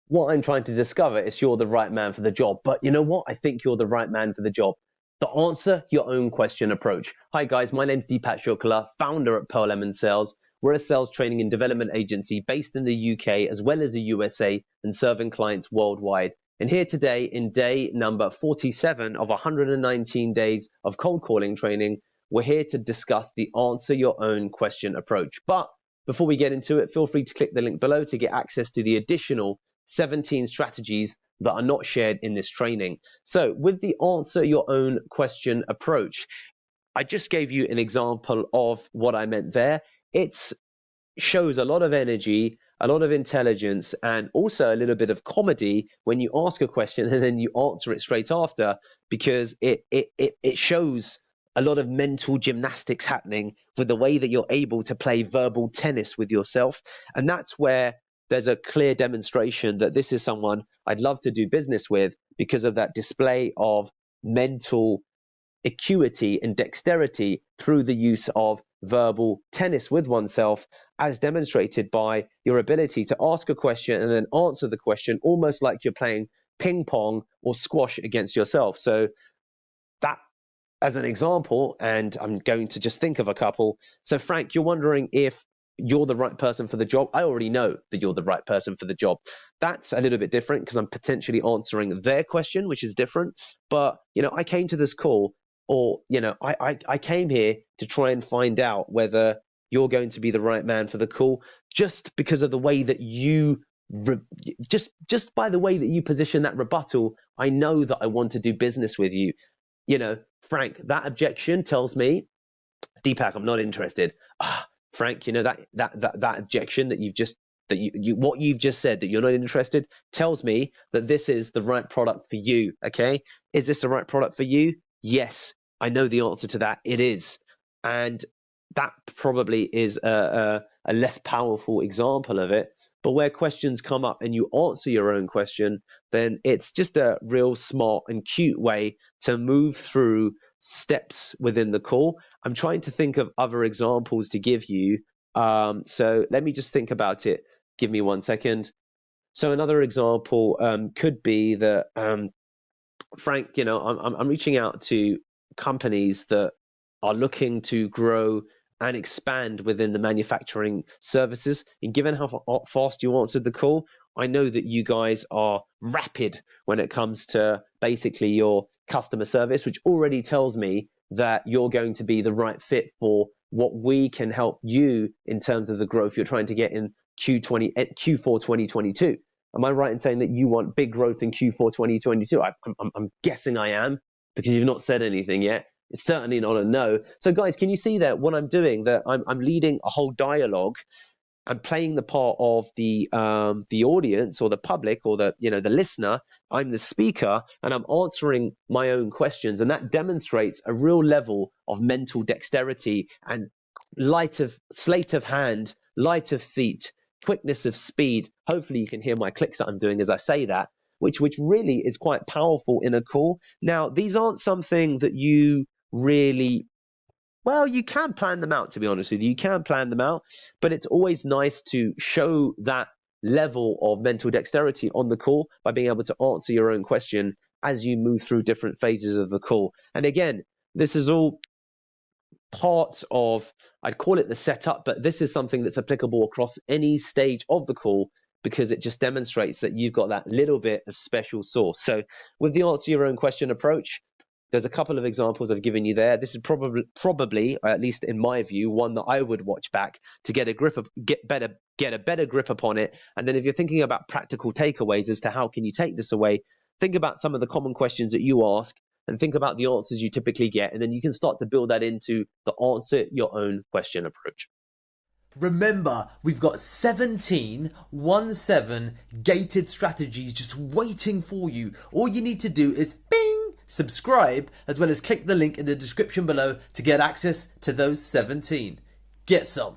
what I'm trying to discover is you're the right man for the job. But you know what? I think you're the right man for the job. The answer your own question approach. Hi guys, my name's Deepak Shukla, founder at Pearl Lemon Sales. We're a sales training and development agency based in the UK as well as the USA and serving clients worldwide. And here today in day number 47 of 119 days of cold calling training, we're here to discuss the answer your own question approach. But before we get into it, feel free to click the link below to get access to the additional 17 strategies that are not shared in this training. So with the answer your own question approach, I just gave you an example of what I meant there. It shows a lot of energy, a lot of intelligence, and also a little bit of comedy when you ask a question and then you answer it straight after, because it shows a lot of mental gymnastics happening with the way that you're able to play verbal tennis with yourself. And that's where there's a clear demonstration that this is someone I'd love to do business with because of that display of mental acuity and dexterity through the use of verbal tennis with oneself, as demonstrated by your ability to ask a question and then answer the question almost like you're playing ping pong or squash against yourself. So that as an example, and I'm going to just think of a couple. So Frank, you're wondering if you're the right person for the job. I already know that you're the right person for the job. That's a little bit different because I'm potentially answering their question, which is different. But, I came to this call, or, I came here to try and find out whether you're going to be the right man for the call, just because of the way that you, just by the way that you position that rebuttal, I know that I want to do business with you. Frank, that objection tells me, Deepak, I'm not interested. Frank, that objection that what you've just said, that you're not interested, tells me that this is the right product for you. Okay, is this the right product for you? Yes, I know the answer to that. It is, and that probably is a less powerful example of it. But where questions come up and you answer your own question, then it's just a real smart and cute way to move through steps within the call. I'm trying to think of other examples to give you. So let me just think about it. Give me 1 second. So another example could be that, Frank, I'm reaching out to companies that are looking to grow and expand within the manufacturing services. And given how fast you answered the call, I know that you guys are rapid when it comes to basically your customer service, which already tells me that you're going to be the right fit for what we can help you in terms of the growth you're trying to get in Q4 2022. Am I right in saying that you want big growth in Q4 2022? I'm guessing I am, because you've not said anything yet. It's certainly not a no. So guys, can you see that what I'm doing, that I'm leading a whole dialogue? I'm playing the part of the audience or the public or the listener. I'm the speaker and I'm answering my own questions, and that demonstrates a real level of mental dexterity and sleight of hand, light of feet, quickness of speed. Hopefully you can hear my clicks that I'm doing as I say that, which really is quite powerful in a call. Now, these aren't something that you really, well, you can plan them out, to be honest with you. You can plan them out, but it's always nice to show that level of mental dexterity on the call by being able to answer your own question as you move through different phases of the call. And again, this is all parts of, I'd call it the setup, but this is something that's applicable across any stage of the call, because it just demonstrates that you've got that little bit of special sauce. So with the answer your own question approach, there's a couple of examples I've given you there. This is probably, at least in my view, one that I would watch back to get a better grip upon it. And then if you're thinking about practical takeaways as to how can you take this away, think about some of the common questions that you ask and think about the answers you typically get. And then you can start to build that into the answer your own question approach. Remember, we've got 17 gated strategies just waiting for you. All you need to do is subscribe, as well as click the link in the description below to get access to those 17. Get some.